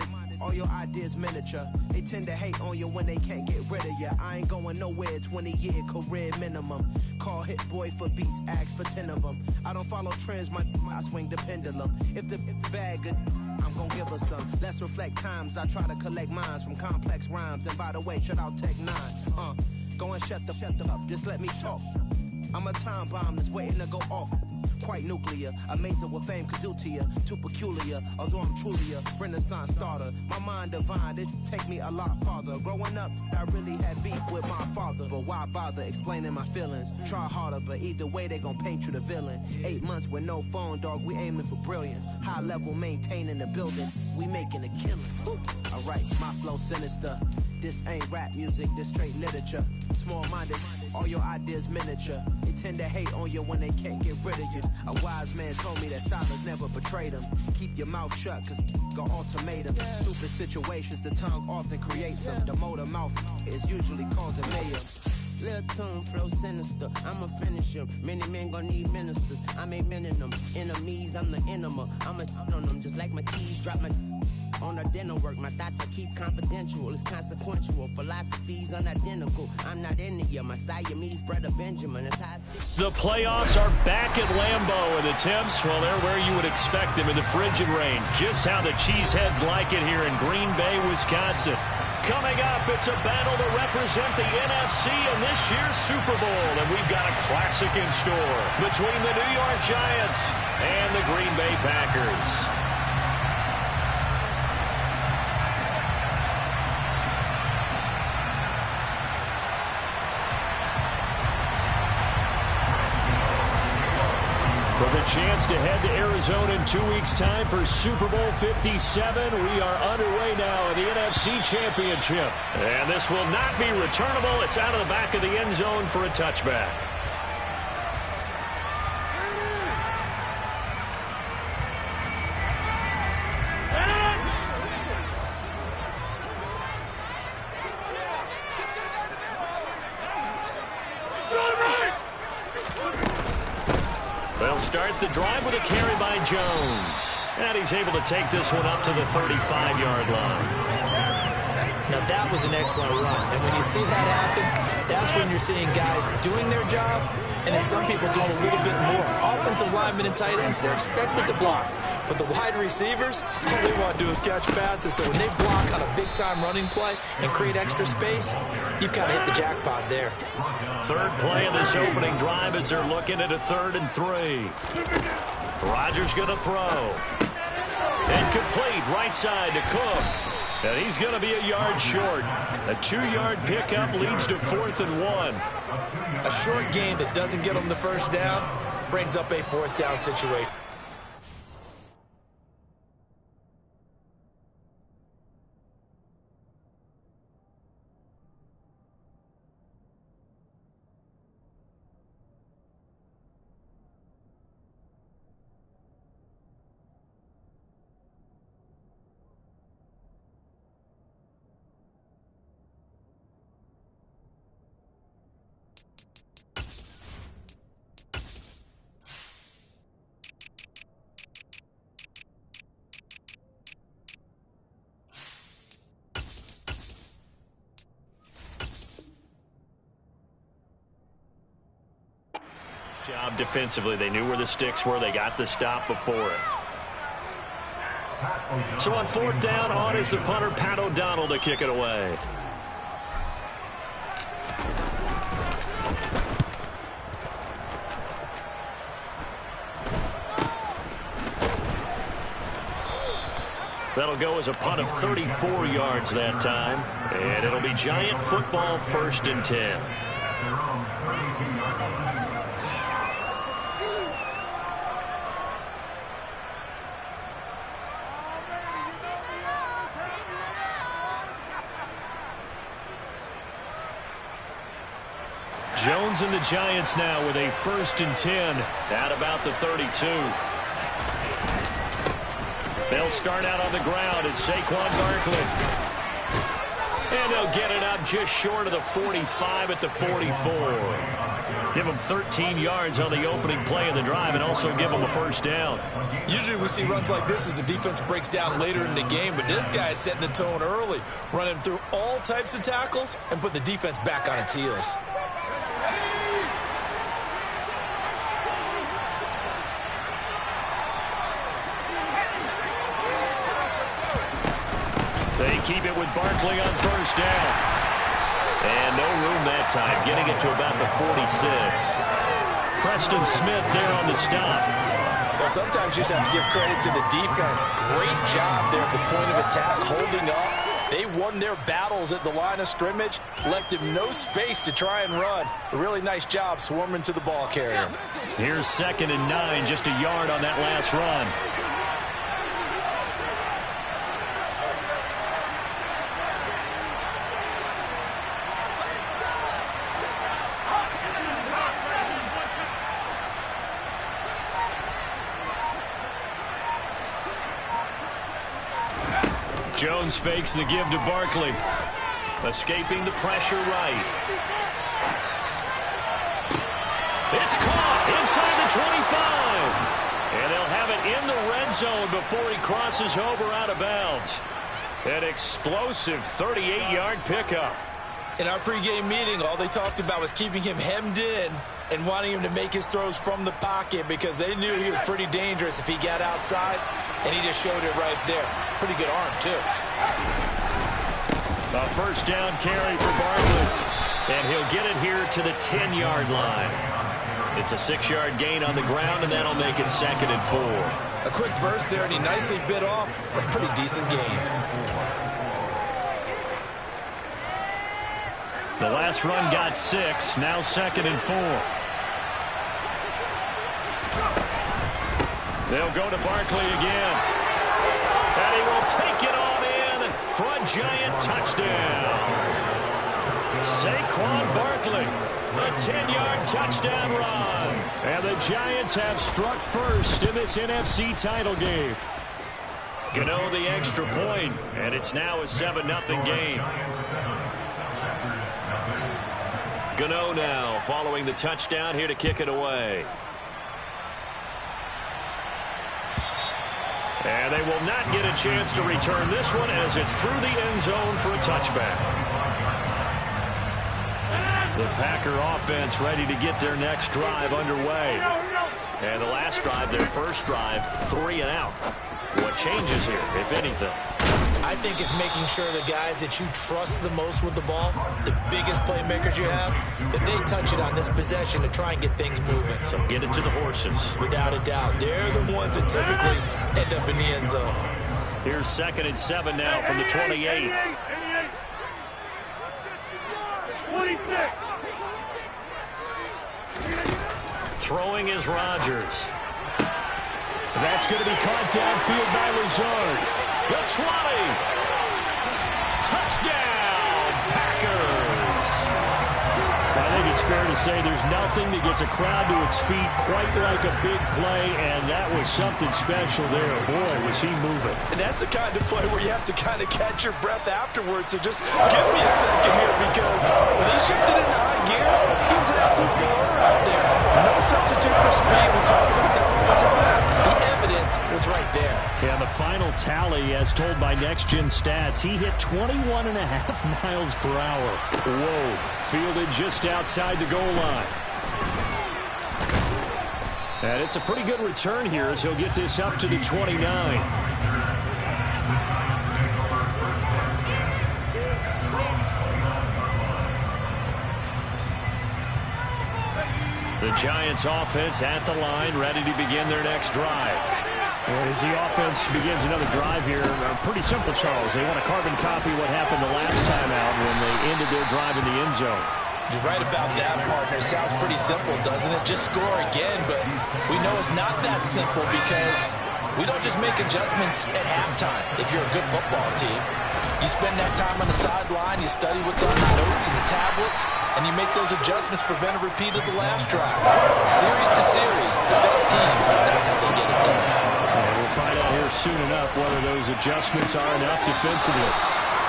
minded, all your ideas miniature. They tend to hate on you when they can't get rid of you. I ain't going nowhere, 20-year career minimum. Call Hit Boy for beats, ask for 10 of them. I don't follow trends, I swing the pendulum. If the bag good, I'm gon' give her some. Let's reflect times, I try to collect minds from complex rhymes. And by the way, shout out Tech 9. Go and shut the up, just let me talk. I'm a time bomb that's waiting to go off. Quite nuclear, amazing what fame could do to you. Too peculiar, although I'm truly a renaissance starter. My mind divine, it take me a lot farther. Growing up, I really had beef with my father. But why bother explaining my feelings? Try harder, but either way they gon' paint you the villain. 8 months with no phone, dog, we aiming for brilliance. High level maintaining the building, we making a killing. Alright, my flow sinister. This ain't rap music, this straight literature. Small-minded, all your ideas miniature. They tend to hate on you when they can't get rid of you. A wise man told me that silence never betrayed him. Keep your mouth shut, cause got ultimatum. Stupid situations, the tongue often creates them. The motor mouth is usually causing mayhem. Lil' tune, flow sinister, I'ma finish him. Many men gon' need ministers, I'm a men in them. Enemies, I'm the enema, I'm a on them. Just like my keys, drop my on the dinner work. My thoughts I keep confidential, it's consequential. Philosophies unidentical, I'm not into you. My Siamese brother Benjamin, it's high. The playoffs are back at Lambeau, and the temps, well, they're where you would expect them in the frigid range. Just how the Cheeseheads like it here in Green Bay, Wisconsin. Coming up, it's a battle to represent the NFC in this year's Super Bowl. And we've got a classic in store between the New York Giants and the Green Bay Packers. With a chance to head to Arizona in 2 weeks' time for Super Bowl 57, we are underway now in the NFC Championship. And this will not be returnable. It's out of the back of the end zone for a touchback. They'll start the drive with a carry by Jones. And he's able to take this one up to the 35-yard line. Now that was an excellent run. And when you see that happen, that's when you're seeing guys doing their job and then some people doing a little bit more. Offensive linemen and tight ends, they're expected to block. But the wide receivers, all they want to do is catch passes. So when they block on a big-time running play and create extra space, you've kind of hit the jackpot there. Third play of this opening drive as they're looking at a 3rd and 3. Rodgers going to throw. Incomplete, right side to Cook. And he's going to be a yard short. A 2-yard pickup leads to 4th and 1. A short gain that doesn't get them the first down brings up a 4th down situation. Job defensively. They knew where the sticks were. They got the stop before it. So on 4th down, on is the punter, Pat O'Donnell, to kick it away. That'll go as a punt of 34 yards that time. And it'll be Giant football, 1st and 10. Jones and the Giants now with a 1st and 10 at about the 32. They'll start out on the ground. It's Saquon Barkley. And they'll get it up just short of the 45 at the 44. Give them 13 yards on the opening play of the drive and also give them a first down. Usually we see runs like this as the defense breaks down later in the game, but this guy is setting the tone early, running through all types of tackles and put the defense back on its heels. They keep it with Barkley on first down. And no room that time, getting it to about the 46. Preston Smith there on the stop. Well, sometimes you just have to give credit to the defense. Great job there at the point of attack, holding up. They won their battles at the line of scrimmage, left him no space to try and run. A really nice job swarming to the ball carrier. Here's 2nd and 9, just a yard on that last run. Jones fakes the give to Barkley. Escaping the pressure right. It's caught inside the 25. And they'll have it in the red zone before he crosses over out of bounds. An explosive 38-yard pickup. In our pregame meeting, all they talked about was keeping him hemmed in and wanting him to make his throws from the pocket because they knew he was pretty dangerous if he got outside, and he just showed it right there. Pretty good arm, too. A first down carry for Barkley, and he'll get it here to the 10-yard line. It's a 6-yard gain on the ground, and that'll make it 2nd and 4. A quick burst there, and he nicely bit off a pretty decent gain. The last run got 6, now 2nd and 4. They'll go to Barkley again. And he will take it on in for a Giant touchdown. Saquon Barkley, a 10-yard touchdown run. And the Giants have struck first in this NFC title game. Gano the extra point, and it's now a 7-0 game. Gano now following the touchdown here to kick it away. And they will not get a chance to return this one as it's through the end zone for a touchback. The Packer offense ready to get their next drive underway. And the last drive, their first drive, 3 and out. What changes here, if anything? I think it's making sure the guys that you trust the most with the ball, the biggest playmakers you have, that they touch it on this possession to try and get things moving. So get it to the horses. Without a doubt. They're the ones that typically end up in the end zone. Here's 2nd and 7 now from the 28. Throwing is Rodgers. That's going to be caught downfield by Lazard. The 20. Touchdown, Packers. I think it's fair to say there's nothing that gets a crowd to its feet quite like a big play, and that was something special there. Boy, was he moving. And that's the kind of play where you have to kind of catch your breath afterwards. So just give me a second here, because when he shifted into high gear, he was an absolute blur out there. No substitute for speed. We talked about that all the time. The evidence was right there. Yeah, the final tally, as told by Next Gen Stats, he hit 21.5 miles per hour. Whoa. Fielded just outside the goal line. And it's a pretty good return here as he'll get this up to the 29. The Giants offense at the line, ready to begin their next drive. And as the offense begins another drive here, pretty simple, Charles. They want to carbon copy what happened the last time out when they ended their drive in the end zone. You're right about that, partner. Sounds pretty simple, doesn't it? Just score again, but we know it's not that simple because we don't just make adjustments at halftime if you're a good football team. You spend that time on the sideline, you study what's on the notes and the tablets, and you make those adjustments, prevent a repeat of the last drive. Series to series, the best teams, that's how they get it done. We'll find out here soon enough whether those adjustments are enough defensively.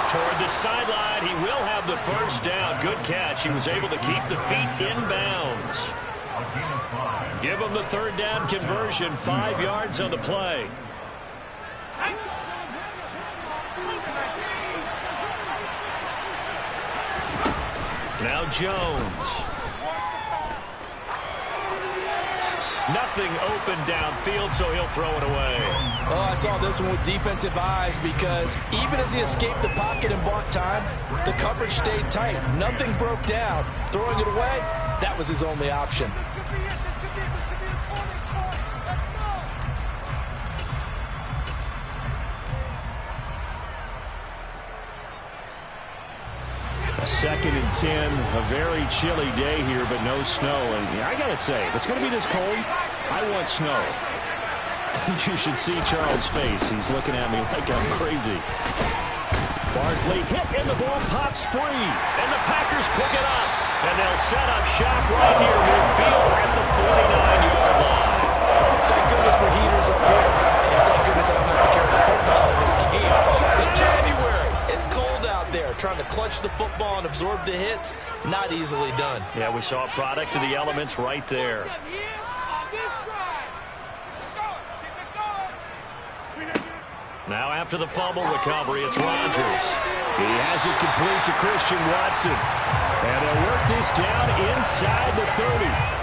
Toward the sideline, he will have the first down. Good catch. He was able to keep the feet in bounds. Give him the third down conversion, 5 yards on the play. Now Jones. Nothing open downfield, so he'll throw it away. Oh, I saw this one with defensive eyes because even as he escaped the pocket and bought time, the coverage stayed tight. Nothing broke down. Throwing it away, that was his only option. Second and 10, a very chilly day here, but no snow. And I got to say, if it's going to be this cold, I want snow. You should see Charles' face. He's looking at me like I'm crazy. Barkley hit and the ball pops free. And the Packers pick it up. And they'll set up shop right near midfield at the 49-yard line. Thank goodness for heaters up here. And thank goodness I don't have to carry the football in this game. It's January. It's cold out there. Trying to clutch the football and absorb the hits, not easily done. Yeah, we saw a product of the elements right there. Now after the fumble recovery, it's Rodgers. He has it complete to Christian Watson. And they'll work this down inside the 30.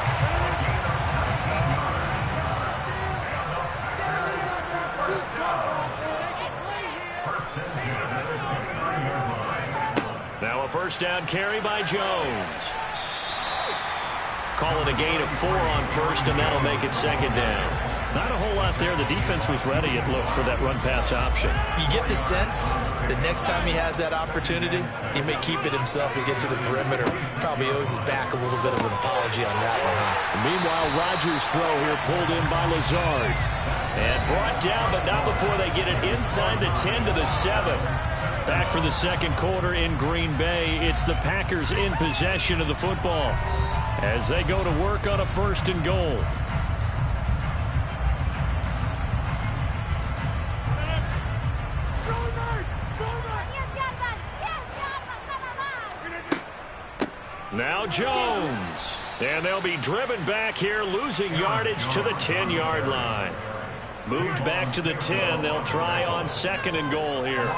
Now a first down carry by Jones. Call it a gain of 4 on first, and that'll make it second down. Not a whole lot there. The defense was ready, it looked, for that run-pass option. You get the sense that next time he has that opportunity, he may keep it himself and get to the perimeter. Probably owes his back a little bit of an apology on that one. Meanwhile, Rodgers' throw here pulled in by Lazard. And brought down, but not before they get it inside the 10 to the 7. Back for the second quarter in Green Bay. It's the Packers in possession of the football as they go to work on a first and goal. Now Jones. And they'll be driven back here, losing yardage to the 10-yard line. Moved back to the 10. They'll try on second and goal here.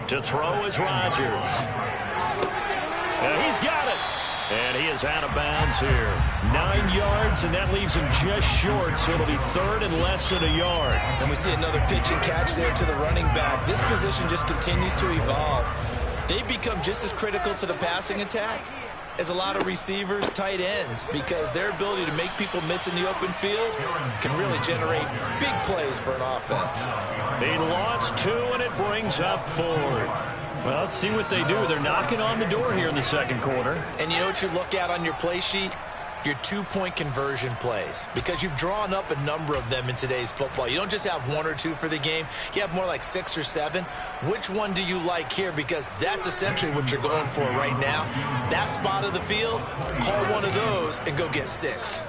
To throw is Rodgers. And he's got it. And he is out of bounds here. 9 yards, and that leaves him just short, so it'll be third and less than a yard. And we see another pitch and catch there to the running back. This position just continues to evolve. They become just as critical to the passing attack as a lot of receivers, tight ends, because their ability to make people miss in the open field can really generate big plays for an offense. They lost 2, and it brings up 4th. Well, let's see what they do. They're knocking on the door here in the second quarter. And you know what you look at on your play sheet? Your 2-point conversion plays, because you've drawn up a number of them in today's football. You don't just have 1 or 2 for the game. You have more like 6 or 7. Which one do you like here? Because that's essentially what you're going for right now. That spot of the field, call one of those and go get 6.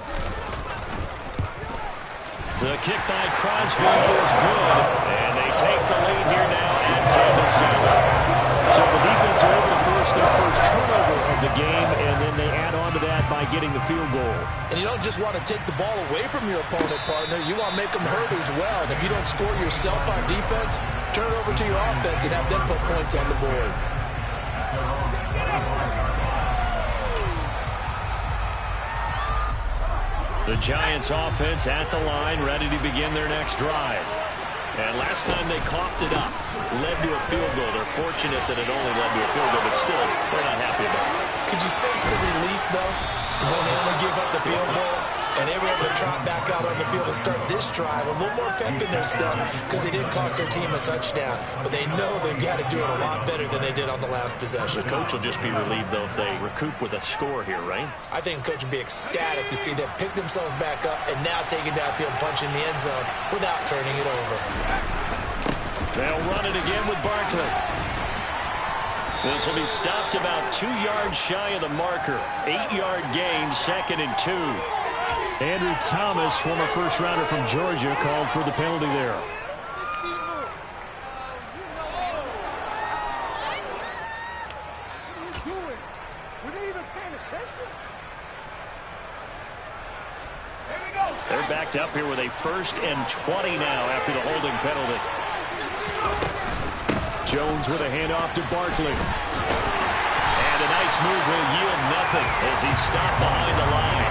The kick by Crosby is good, and they take the lead here now at 10-7. So the defense are able to force their first turnover of the game, and then they add on to that by getting the field goal. And you don't just want to take the ball away from your opponent, partner. You want to make them hurt as well. And if you don't score yourself on defense, turn it over to your offense and have them put points on the board. The Giants offense at the line, ready to begin their next drive. And last time they coughed it up, led to a field goal. They're fortunate that it only led to a field goal, but still, they're not happy about it. Could you sense the relief, though, when they only gave up the field goal and they were able to trot back out on the field and start this drive? A little more pep in their step because they didn't cost their team a touchdown, but they know they've got to do it a lot better than they did on the last possession. The coach will just be relieved, though, if they recoup with a score here, right? I think the coach would be ecstatic to see them pick themselves back up and now take it downfield and punch in the end zone without turning it over. They'll run it again with Barkley. This will be stopped about 2 yards shy of the marker. 8-yard gain, 2nd and 2. Andrew Thomas, former first-rounder from Georgia, called for the penalty there. picked up here with a 1st and 20 now after the holding penalty. Jones with a handoff to Barkley. And a nice move will yield nothing as he's stopped behind the line.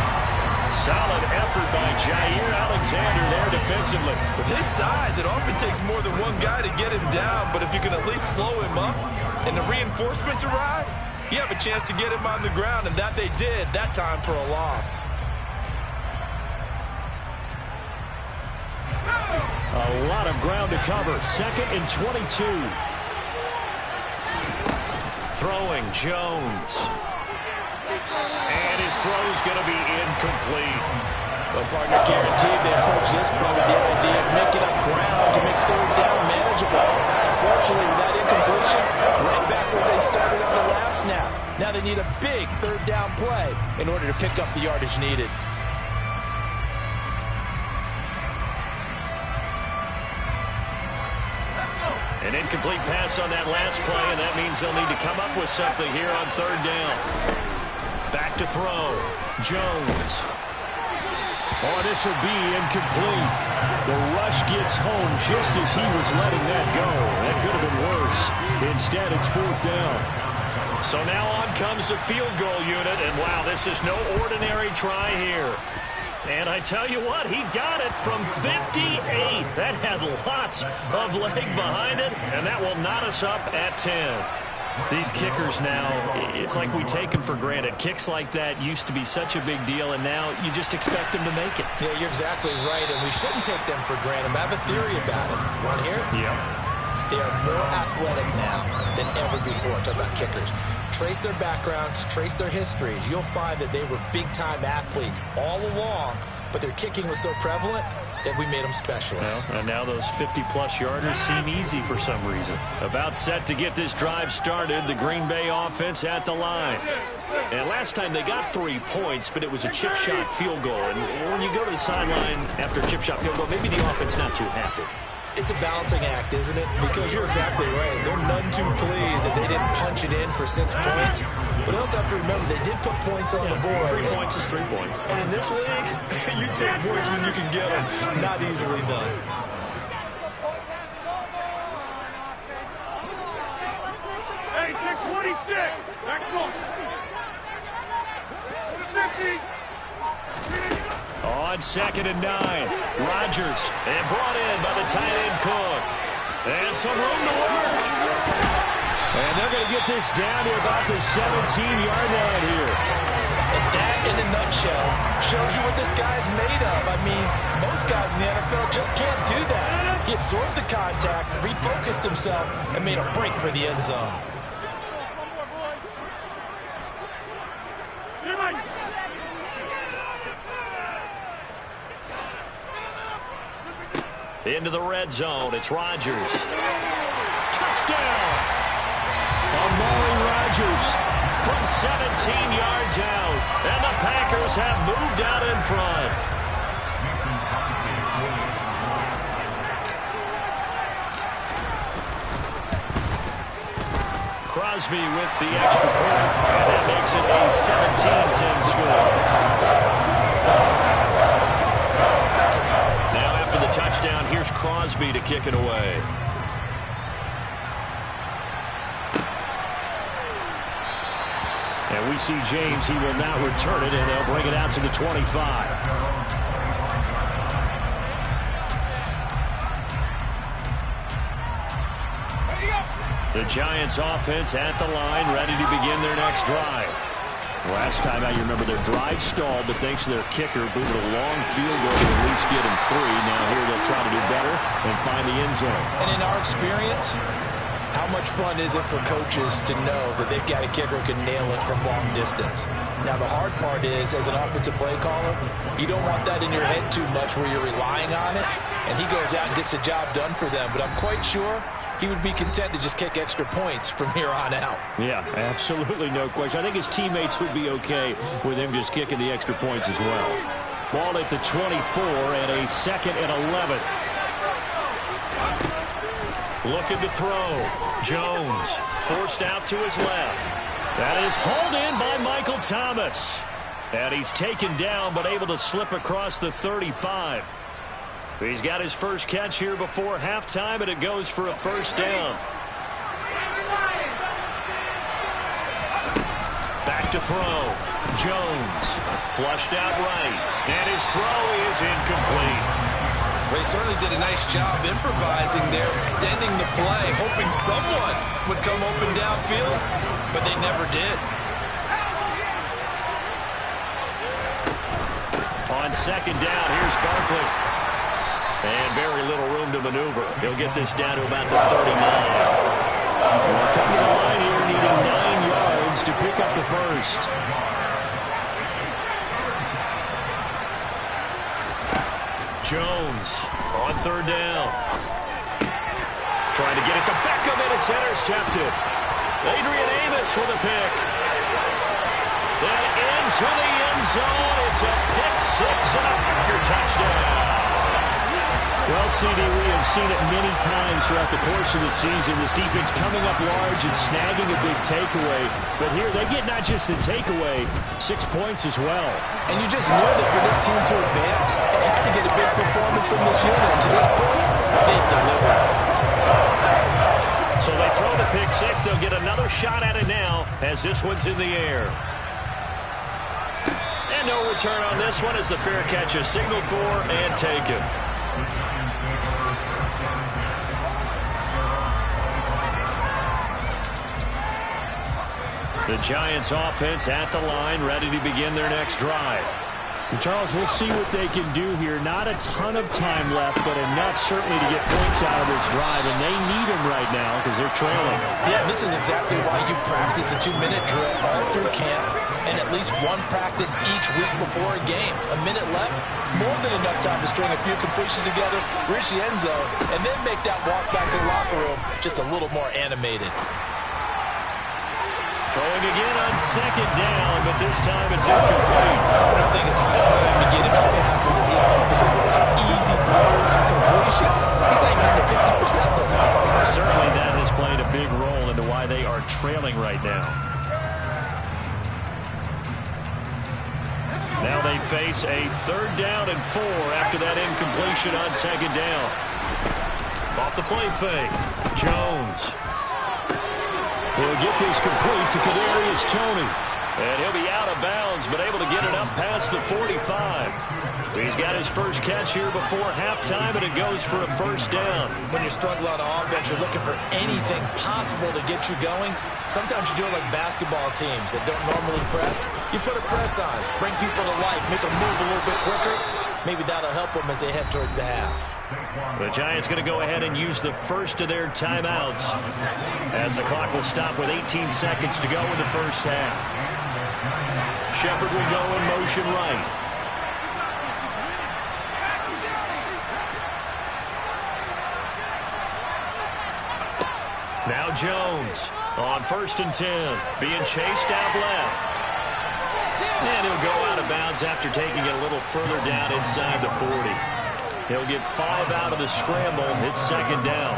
Solid effort by Jair Alexander there defensively. With his size, it often takes more than one guy to get him down, but if you can at least slow him up and the reinforcements arrive, you have a chance to get him on the ground, and that they did, that time for a loss. A lot of ground to cover. 2nd and 22. Throwing Jones. And his throw's going to be incomplete. Well, partner, guaranteed they approach this play with the idea of making up ground to make 3rd down manageable. Unfortunately, with that incompletion, right back where they started on the last snap. Now they need a big 3rd down play in order to pick up the yardage needed. An incomplete pass on that last play, and that means they'll need to come up with something here on 3rd down. Back to throw. Jones. Oh, this will be incomplete. The rush gets home just as he was letting that go. That could have been worse. Instead, it's 4th down. So now on comes the field goal unit, and wow, this is no ordinary try here. And I tell you what, he got it from 58. That had lots of leg behind it, and that will knot us up at 10. These kickers now, it's like we take them for granted. Kicks like that used to be such a big deal, and now you just expect them to make it. Yeah, you're exactly right, and we shouldn't take them for granted. I have a theory about it. Want to hear it? Yep. They are more athletic now than ever before. Talk about kickers. Trace their backgrounds, trace their histories. You'll find that they were big-time athletes all along, but their kicking was so prevalent that we made them specialists. Well, and now those 50-plus yarders seem easy for some reason. About set to get this drive started, the Green Bay offense at the line. And last time they got 3 points, but it was a chip shot field goal. And when you go to the sideline after a chip shot field goal, maybe the offense not too happy. It's a balancing act, isn't it? Because you're exactly right. They're none too pleased that they didn't punch it in for 6 points. But also have to remember, they did put points on the board. 3 points is 3 points. And in this league, you take points when you can get them. Not easily done. Hey, take 26. Back close. 50. On 2nd and 9, Rodgers, and brought in by the tight end Cook. And some room to work. And they're going to get this down to about the 17-yard line here. And that, in a nutshell, shows you what this guy's made of. I mean, most guys in the NFL just can't do that. He absorbed the contact, refocused himself, and made a break for the end zone. Into the red zone, it's Rodgers. Touchdown! Amari Rodgers from 17 yards out. And the Packers have moved out in front. Crosby with the extra point. And that makes it a 17-10 score. Touchdown, here's Crosby to kick it away. And we see James, he will now return it, and they'll bring it out to the 25. The Giants offense at the line, ready to begin their next drive. Last time out, you remember their drive stalled, but thanks to their kicker, booted a long field goal to at least get him 3. Now here they'll try to do better and find the end zone. And in our experience, how much fun is it for coaches to know that they've got a kicker who can nail it from long distance? Now the hard part is, as an offensive play caller, you don't want that in your head too much where you're relying on it, and he goes out and gets the job done for them. But I'm quite sure he would be content to just kick extra points from here on out. Yeah, absolutely no question. I think his teammates would be okay with him just kicking the extra points as well. Ball at the 24 and a 2nd and 11. Looking to throw. Jones forced out to his left. That is hauled in by Michael Thomas. And he's taken down but able to slip across the 35. He's got his first catch here before halftime, and it goes for a first down. Back to throw. Jones flushed out right, and his throw is incomplete. Well, he certainly did a nice job improvising there, extending the play, hoping someone would come open downfield, but they never did. On second down, here's Barkley. And very little room to maneuver. He'll get this down to about the 39. We'll come to the line here, needing 9 yards to pick up the first. Jones on third down. Trying to get it to Beckham, and it's intercepted. Adrian Amos with a pick. Then into the end zone. It's a pick six and a Packer touchdown. Well, CD, we have seen it many times throughout the course of the season. This defense coming up large and snagging a big takeaway. But here they get not just the takeaway, 6 points as well. And you just knew that for this team to advance, they had to get a big performance from this unit. And to this point, they've delivered. So they throw the pick six. They'll get another shot at it now as this one's in the air. And no return on this one as the fair catch is signaled for and taken. The Giants offense at the line, ready to begin their next drive. Charles, we'll see what they can do here. Not a ton of time left, but enough certainly to get points out of this drive, and they need them right now because they're trailing. Yeah, this is exactly why you practice a 2-minute drill all through camp and at least one practice each week before a game. A minute left, more than enough time to string a few completions together, reach the end zone, and then make that walk back to the locker room just a little more animated. Throwing again on second down, but this time it's incomplete. I think it's high time to get him some passes that he's comfortable with. Some easy throws, some completions. He's not getting to 50% thus far. Certainly that has played a big role into why they are trailing right now. Now they face a 3rd down and 4 after that incompletion on second down. Off the play fake, Jones. He'll get this complete to Kadarius Toney. And he'll be out of bounds, but able to get it up past the 45. He's got his first catch here before halftime, and it goes for a first down. When you struggle on offense, you're looking for anything possible to get you going. Sometimes you do it like basketball teams that don't normally press. You put a press on, bring people to life, make them move a little bit quicker. Maybe that'll help them as they head towards the half. The Giants going to go ahead and use the first of their timeouts as the clock will stop with 18 seconds to go in the first half. Shepard will go in motion right. Now Jones on 1st and 10, being chased out left. And he'll go out of bounds after taking it a little further down inside the 40. He'll get 5 out of the scramble. It's second down.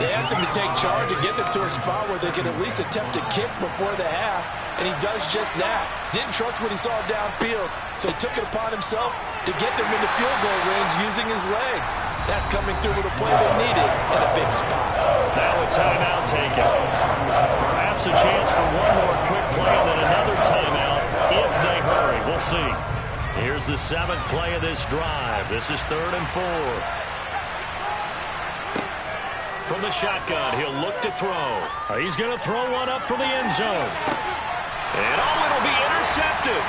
They asked him to take charge and get them to a spot where they could at least attempt a kick before the half, and he does just that. Didn't trust what he saw downfield, so he took it upon himself to get them into field goal range using his legs. That's coming through with a play they needed in a big spot. Now a timeout taken. Perhaps a chance for one more quick play and then another timeout if they hurry. We'll see. Here's the 7th play of this drive. This is 3rd and 4. From the shotgun, he'll look to throw. He's going to throw one up for the end zone. And it'll be intercepted.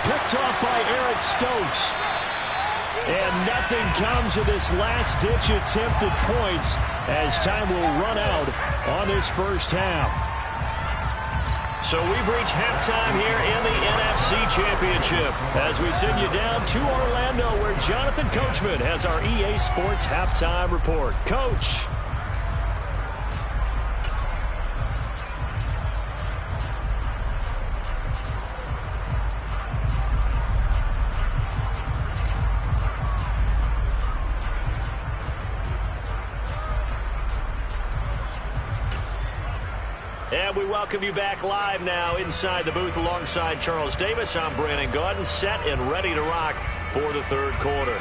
Picked off by Eric Stokes. And nothing comes of this last-ditch attempted points as time will run out on this first half. So we've reached halftime here in the NFC Championship as we send you down to Orlando where Jonathan Coachman has our EA Sports Halftime Report. Coach. And we welcome you back live now inside the booth alongside Charles Davis. I'm Brandon Gaudin, set and ready to rock for the third quarter.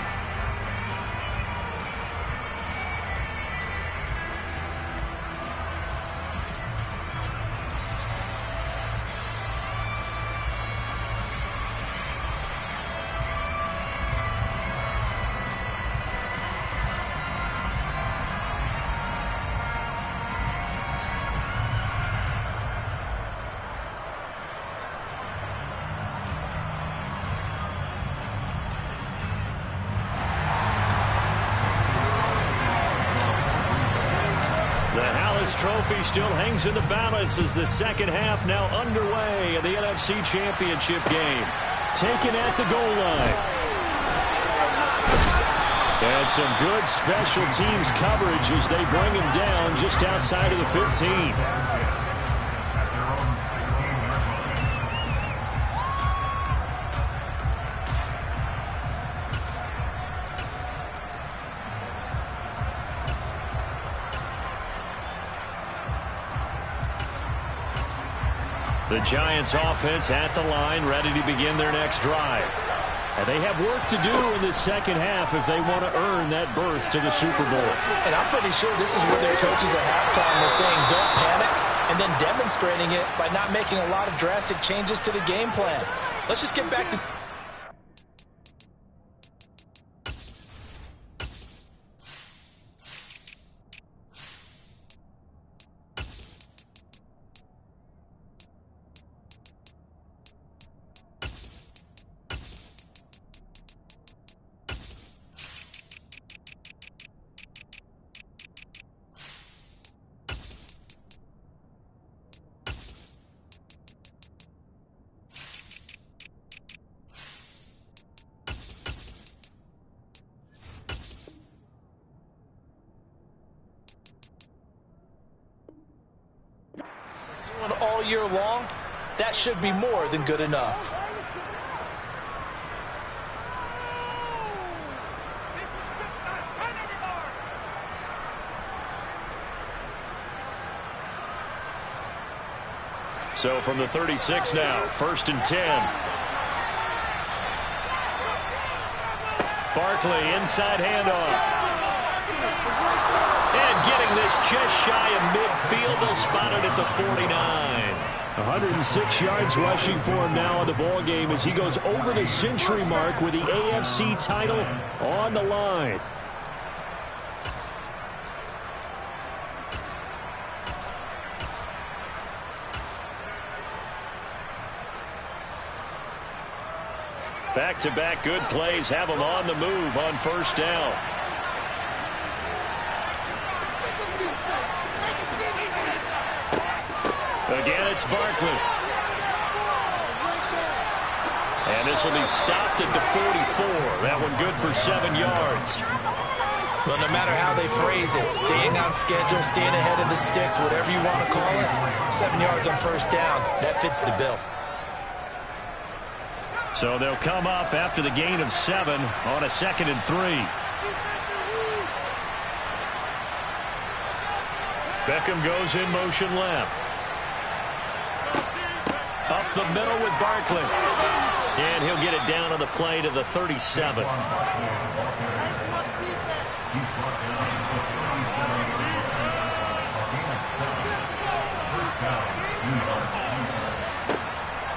Trophy still hangs in the balance as the second half now underway in the NFC Championship game. Taken at the goal line. And some good special teams coverage as they bring him down just outside of the 15. The Giants offense at the line, ready to begin their next drive. And they have work to do in the second half if they want to earn that berth to the Super Bowl. And I'm pretty sure this is where their coaches at halftime were saying don't panic, and then demonstrating it by not making a lot of drastic changes to the game plan. Let's just get back to... all year long, that should be more than good enough. So from the 36 now, 1st and 10. Barkley inside handoff. And getting this just shy of midfield. They'll spot it at the 49. 106 yards rushing for him now in the ball game as he goes over the century mark with the AFC title on the line. Back-to-back good plays have him on the move on 1st down. Again, it's Barkley. And this will be stopped at the 44. That one good for 7 yards. Well, no matter how they phrase it, staying on schedule, staying ahead of the sticks, whatever you want to call it, 7 yards on 1st down, that fits the bill. So they'll come up after the gain of 7 on a 2nd and 3. Beckham goes in motion left. Up the middle with Barkley. And he'll get it down on the play to the 37.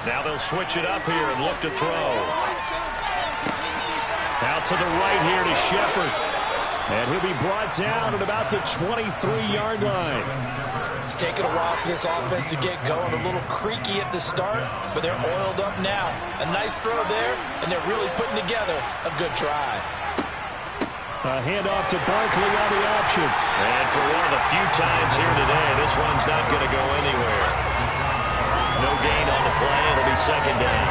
Now they'll switch it up here and look to throw. Out to the right here to Shepard. And he'll be brought down at about the 23-yard line. It's taken a while for this offense to get going. A little creaky at the start, but they're oiled up now. A nice throw there, and they're really putting together a good drive. A handoff to Barkley on the option. And for one of the few times here today, this one's not going to go anywhere. No gain on the play. It'll be 2nd down.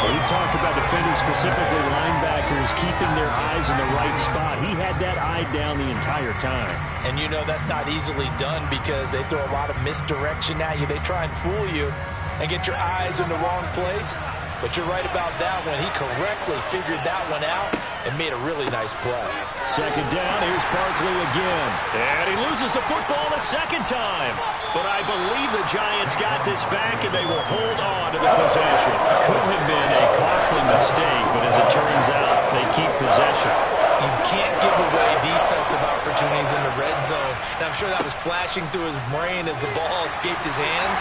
Well, you talk about defenders, specifically linebackers, keeping their eyes in the right spot. He had that eye down the entire time. And you know that's not easily done because they throw a lot of misdirection at you. They try and fool you and get your eyes in the wrong place. But you're right about that one. He correctly figured that one out and made a really nice play. Second down, here's Barkley again. And he loses the football a second time. But I believe the Giants got this back, and they will hold on to the possession. Could have been a costly mistake, but as it turns out, they keep possession. You can't give away these types of opportunities in the red zone. And I'm sure that was flashing through his brain as the ball escaped his hands.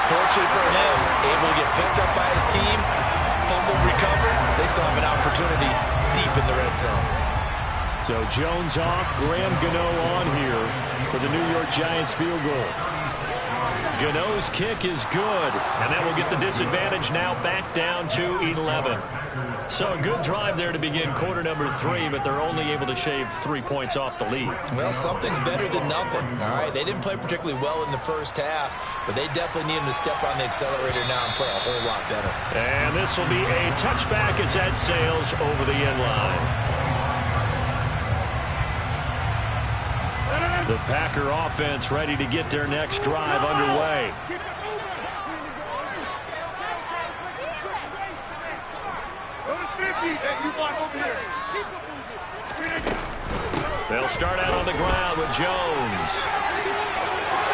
Fortunately for him, able to get picked up by his team, fumble recovered. They still have an opportunity deep in the red zone. So Jones off, Graham Gano on here for the New York Giants field goal. Gano's kick is good, and that will get the disadvantage now back down to 11. So a good drive there to begin quarter number 3, but they're only able to shave 3 points off the lead. Well, something's better than nothing, all right? They didn't play particularly well in the first half, but they definitely need him to step on the accelerator now and play a whole lot better. And this will be a touchback as that sails over the end line. The Packer offense ready to get their next drive underway. They'll start out on the ground with Jones.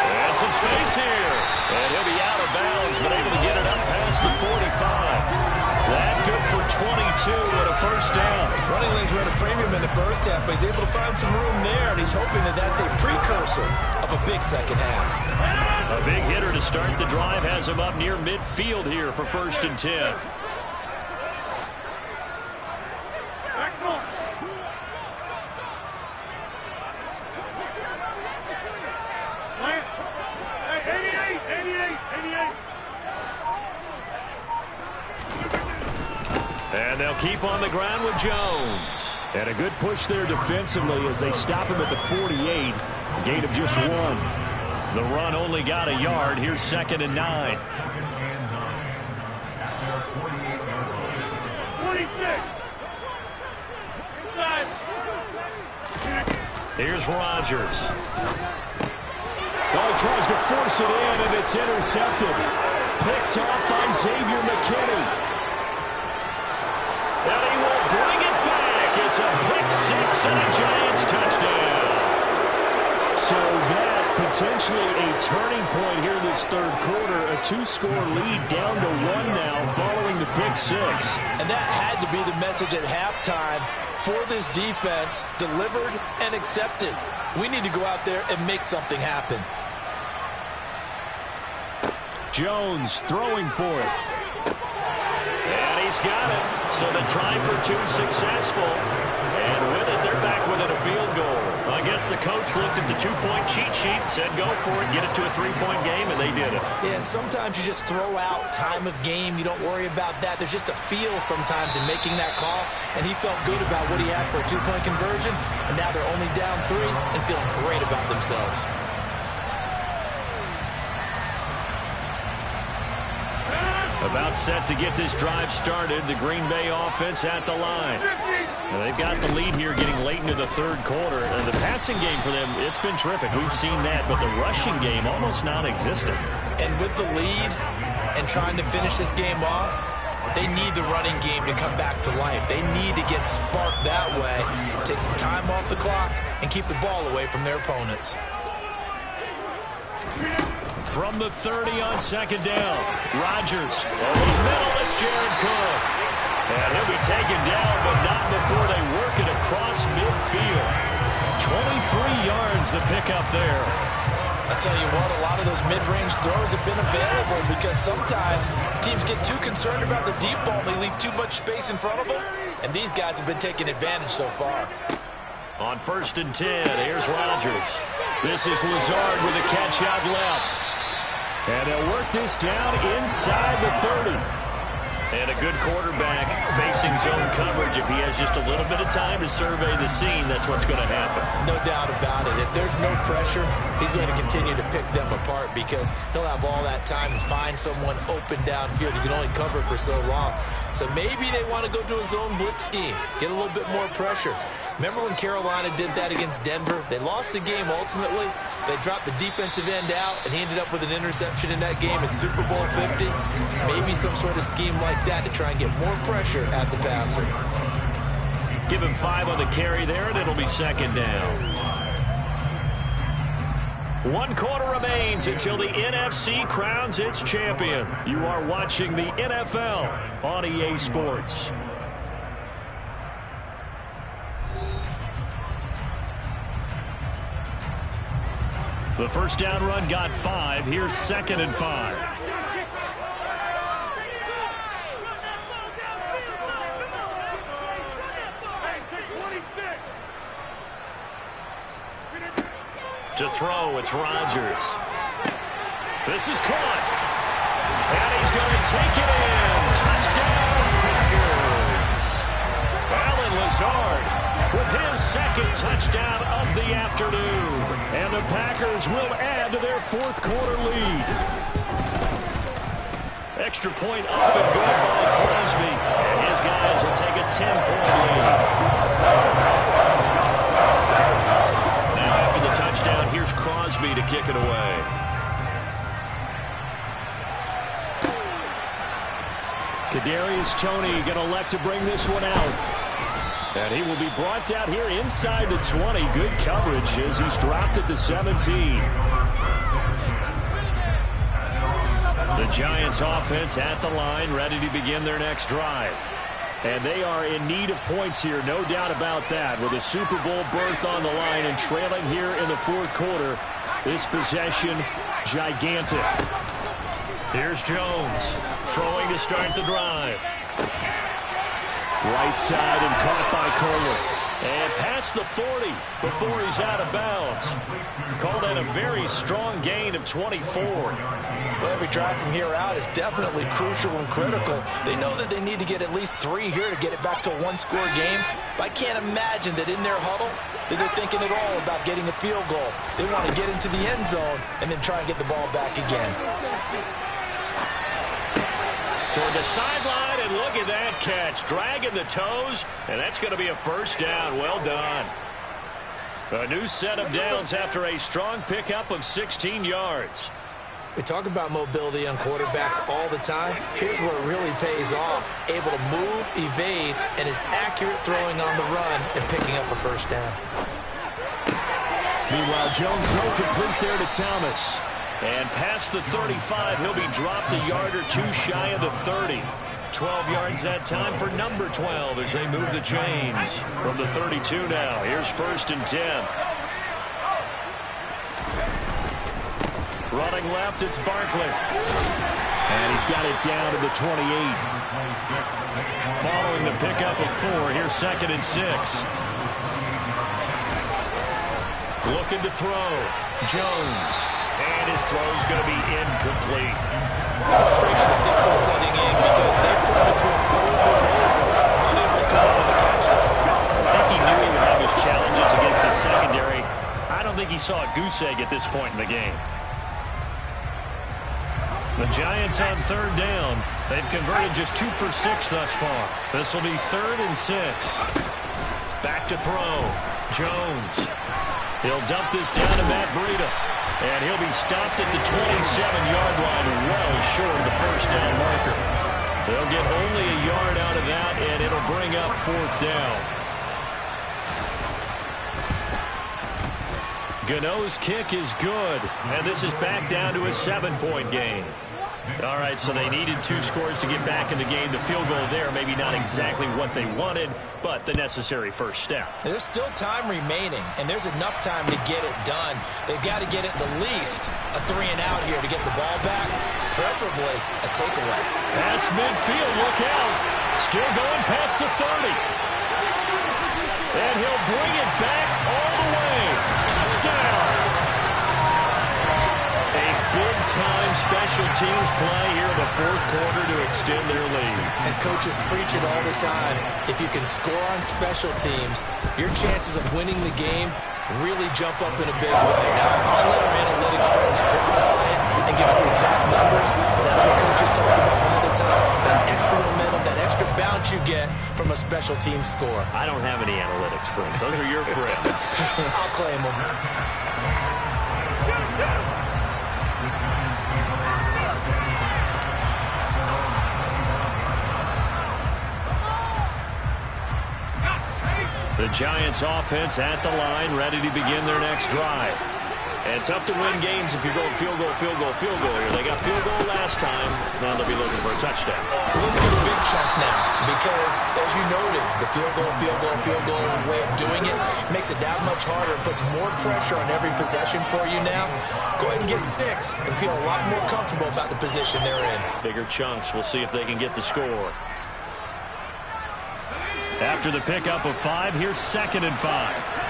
And some space here. And he'll be out of bounds, but able to get it up past the 45. That good for 22 and a first down. Running lanes were at a premium in the first half, but he's able to find some room there, and he's hoping that that's a precursor of a big second half. A big hitter to start the drive has him up near midfield here for 1st and 10. And they'll keep on the ground with Jones. And a good push there defensively as they stop him at the 48. Gain of just 1. The run only got a yard. Here's 2nd and 9. 26. Here's Rodgers. Oh, he tries to force it in, and it's intercepted. Picked off by Xavier McKinney. And he will bring it back. It's a pick 6 and a Giants touchdown. So that potentially a turning point here this third quarter. A 2-score lead down to 1 now following the pick 6. And that had to be the message at halftime for this defense. Delivered and accepted. We need to go out there and make something happen. Jones throwing for it. And he's got it. So the try for 2 successful. And with it, they're back within a field goal. I guess the coach looked at the 2-point cheat sheet, said go for it, get it to a 3-point game, and they did it. Yeah, and sometimes you just throw out time of game. You don't worry about that. There's just a feel sometimes in making that call, and he felt good about what he had for a 2-point conversion, and now they're only down 3 and feeling great about themselves. About set to get this drive started. The Green Bay offense at the line. Now they've got the lead here getting late into the third quarter. And the passing game for them, it's been terrific. We've seen that, but the rushing game almost non-existent. And with the lead and trying to finish this game off, they need the running game to come back to life. They need to get sparked that way, take some time off the clock, and keep the ball away from their opponents. From the 30 on 2nd down. Rodgers over the middle. It's Jared Cook. And he'll be taken down, but not before they work it across midfield. 23 yards to pick up there. I tell you what, a lot of those mid-range throws have been available because sometimes teams get too concerned about the deep ball and they leave too much space in front of them. And these guys have been taking advantage so far. On 1st and 10, here's Rodgers. This is Lazard with a catch out left. And they'll work this down inside the 30. And a good quarterback facing zone coverage. If he has just a little bit of time to survey the scene, that's what's going to happen. No doubt about it. If there's no pressure, he's going to continue to pick them apart because he'll have all that time to find someone open downfield. You can only cover for so long. So maybe they want to go to a zone blitz scheme, get a little bit more pressure. Remember when Carolina did that against Denver? They lost the game ultimately. They dropped the defensive end out, and he ended up with an interception in that game in Super Bowl 50. Maybe some sort of scheme like that to try and get more pressure at the passer. Give him 5 on the carry there, and it'll be second down. 1 quarter remains until the NFC crowns its champion. You are watching the NFL on EA Sports. The first down run got 5. Here's 2nd and 5. To throw, it's Rodgers. This is caught. And he's going to take it in. Touchdown, Packers. Alan Lazard with his 2nd touchdown of the afternoon. And the Packers will add to their 4th quarter lead. Extra point up and good by Crosby. And his guys will take a 10-point lead. The touchdown, here's Crosby to kick it away. Kadarius Toney going to elect to bring this one out. And he will be brought out here inside the 20. Good coverage as he's dropped at the 17. The Giants offense at the line, ready to begin their next drive. And they are in need of points here, no doubt about that. With a Super Bowl berth on the line and trailing here in the 4th quarter, this possession gigantic. Here's Jones throwing to start the drive. Right side and caught by Kohler. And past the 40 before he's out of bounds. Called that a very strong gain of 24. Well, every drive from here out is definitely crucial and critical. They know that they need to get at least 3 here to get it back to a 1-score game. But I can't imagine that in their huddle that they're thinking at all about getting a field goal. They want to get into the end zone and then try and get the ball back again. Toward the sideline, and look at that catch. Dragging the toes, and that's going to be a first down. Well done. A new set of downs after a strong pickup of 16 yards. We talk about mobility on quarterbacks all the time. Here's where it really pays off. Able to move, evade, and is accurate throwing on the run and picking up a first down. Meanwhile, Jones no complete there to Thomas. And past the 35, he'll be dropped a yard or 2 shy of the 30. 12 yards that time for number 12 as they move the chains. From the 32 now, here's 1st and 10. Running left, it's Barkley. And he's got it down to the 28. Following the pickup of 4, here's 2nd and 6. Looking to throw. Jones. And his throw's going to be incomplete. Frustration is definitely setting in because they've thrown it to him over and over, unable to come up with a catch this time. I think he knew he would have his challenges against his secondary. I don't think he saw a goose egg at this point in the game. The Giants on 3rd down. They've converted just 2 for 6 thus far. This will be 3rd and 6. Back to throw. Jones. He'll dump this down to Matt Breida. And he'll be stopped at the 27-yard line, well short of the first down marker. They'll get only a yard out of that, and it'll bring up 4th down. Gano's kick is good, and this is back down to a 7-point game. All right, so they needed 2 scores to get back in the game. The field goal there, maybe not exactly what they wanted, but the necessary first step. There's still time remaining, and there's enough time to get it done. They've got to get at the least a 3-and-out here to get the ball back, preferably a takeaway. Pass midfield, look out. Still going past the 30. And he'll bring it back all the way. Touchdown. A big-time special teams play here in the 4th quarter to extend their lead. And coaches preach it all the time. If you can score on special teams, your chances of winning the game really jump up in a big way. Now, I'll let our analytics friends quantify it and give us the exact numbers, but that's what coaches talk about all the time. That extra momentum, that extra analytics you get from a special team score. I don't have any analytics friends. Those are your friends. I'll claim them. The Giants offense at the line, ready to begin their next drive. And tough to win games if you're going field goal, field goal, field goal here. They got field goal last time. Now they'll be looking for a touchdown. Looking for a big chunk now because, as you noted, the field goal way of doing it makes it that much harder and puts more pressure on every possession for you now. Go ahead and get 6 and feel a lot more comfortable about the position they're in. Bigger chunks. We'll see if they can get the score. After the pickup of 5, here's 2nd and 5.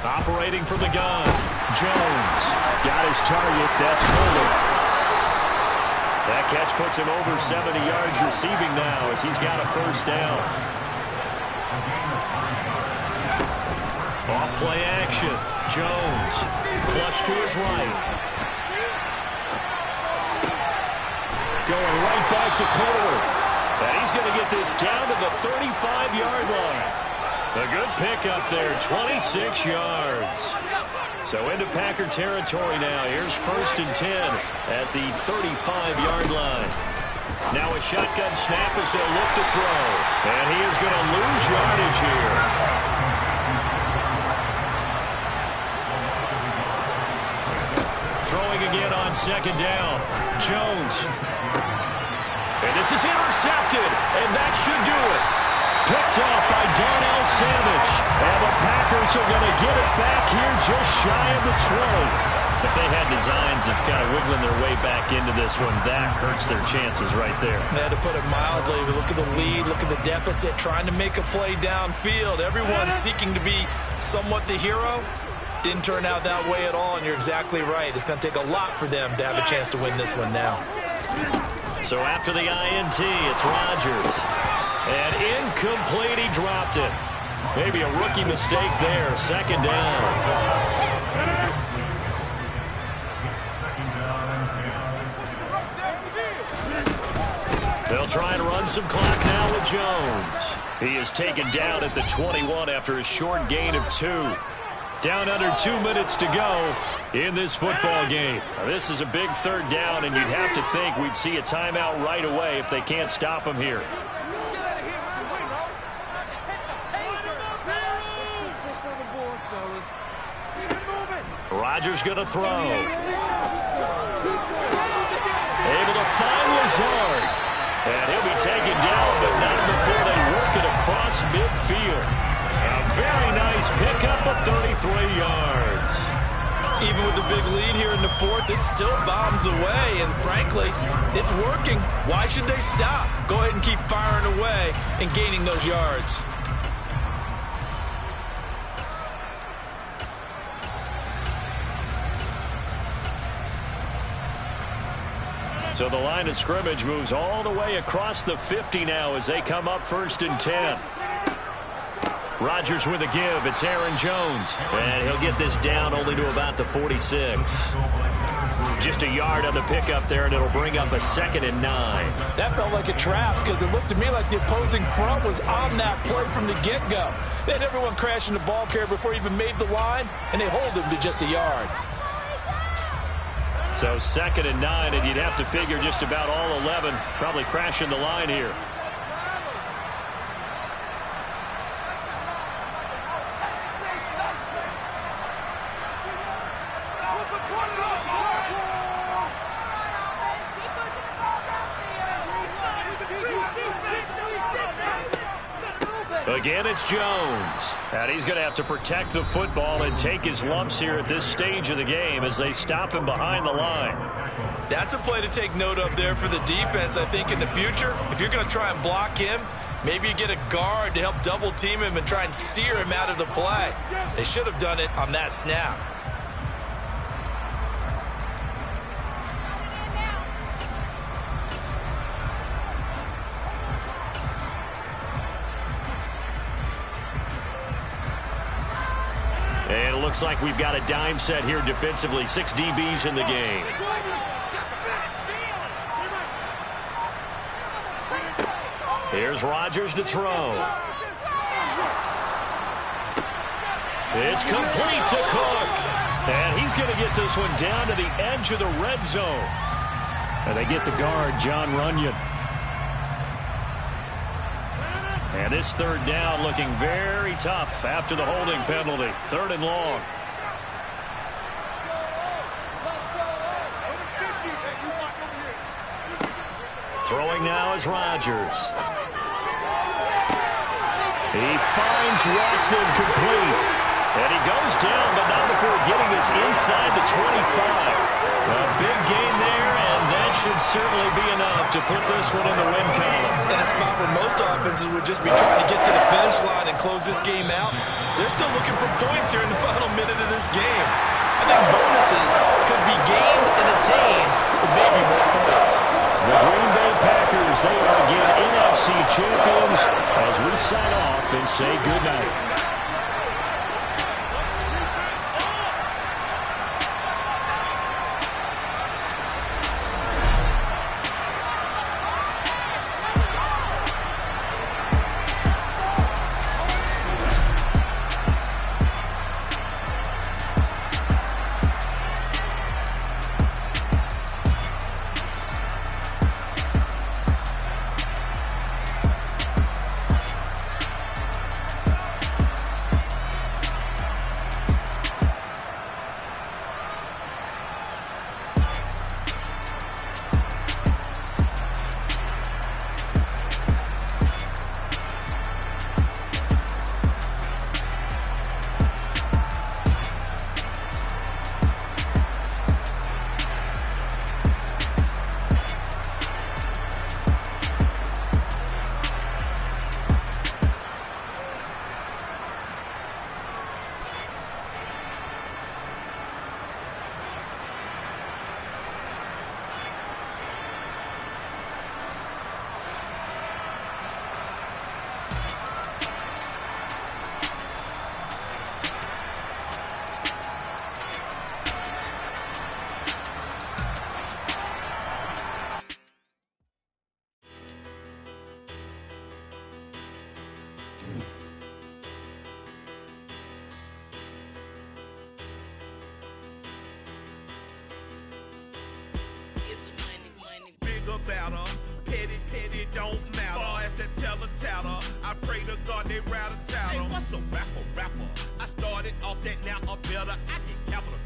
Operating from the gun, Jones got his target. That's Kohler. That catch puts him over 70 yards receiving now as he's got a first down. Off play action. Jones flush to his right. Going right back to Kohler. And he's going to get this down to the 35-yard line. A good pickup there, 26 yards. So into Packer territory now. Here's 1st and 10 at the 35-yard line. Now a shotgun snap as they'll look to throw. And he is going to lose yardage here. Throwing again on 2nd down. Jones. And this is intercepted. And that should do it. Picked off by Darnell Savage. And the Packers are going to get it back here just shy of the 20. If they had designs of kind of wiggling their way back into this one, that hurts their chances right there. They had to put it mildly. Look at the lead, look at the deficit, trying to make a play downfield. Everyone seeking to be somewhat the hero. Didn't turn out that way at all, and you're exactly right. It's going to take a lot for them to have a chance to win this one now. So after the INT, it's Rodgers. And incomplete, he dropped it. Maybe a rookie mistake there. 2nd down. They'll try and run some clock now with Jones. He is taken down at the 21 after a short gain of 2. Down under 2 minutes to go in this football game. Now, this is a big 3rd down, and you'd have to think we'd see a timeout right away if they can't stop him here. Rodgers going to throw. Able to find Lazard. And he'll be taken down, but not before they work it across midfield. A very nice pickup of 33 yards. Even with the big lead here in the 4th, it still bombs away. And frankly, it's working. Why should they stop? Go ahead and keep firing away and gaining those yards. So the line of scrimmage moves all the way across the 50 now as they come up 1st and 10. Rodgers with a give. It's Aaron Jones. And he'll get this down only to about the 46. Just a yard on the pickup there, and it'll bring up a 2nd and 9. That felt like a trap because it looked to me like the opposing front was on that play from the get-go. They had everyone crashing the ball carrier before he even made the line, and they hold him to just a yard. So 2nd and 9, and you'd have to figure just about all 11 probably crashing the line here. Again, it's Jones. And he's going to have to protect the football and take his lumps here at this stage of the game as they stop him behind the line. That's a play to take note of there for the defense, I think, in the future. If you're going to try and block him, maybe you get a guard to help double team him and try and steer him out of the play. They should have done it on that snap. And it looks like we've got a dime set here defensively. 6 DBs in the game. Here's Rodgers to throw. It's complete to Cook. And he's going to get this one down to the edge of the red zone. And they get the guard, John Runyon. And this third down looking very tough after the holding penalty. 3rd and long. Throwing now is Rodgers. He finds Watson complete. And he goes down, but not before getting this inside the 25. A big gain there, and that should certainly be enough to put this one in the win column. In a spot where most offenses would just be trying to get to the finish line and close this game out, they're still looking for points here in the final minute of this game. I think bonuses could be gained and attained with maybe more points. The Green Bay Packers, they are again NFC champions as we sign off and say goodnight. Better. Petty don't matter. Far as that teller, I pray to God they rattle tattle. Hey, what's a rapper? I started off that, now a better. I get capital.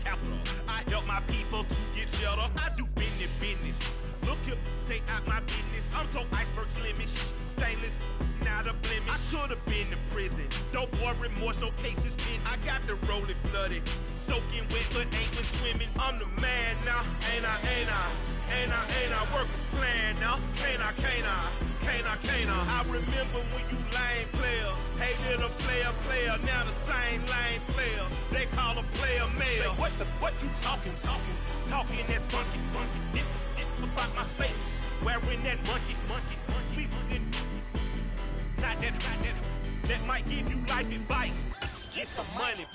I help my people to get cheddar. I do business. Look here, stay out my business. I'm so iceberg slimish, stainless, not a blemish. I should've been in prison. Don't boy remorse, no cases pinned. I got the rolling flooded, soaking wet, but ain't been swimming. I'm the man now, ain't I? Work a plan now, can't I? I remember when you lame player, hated a player, now the same lame player. They call a player mayor. Say, what you talking that funky, it about my face, wearing that monkey, not that might give you life advice. Get some money.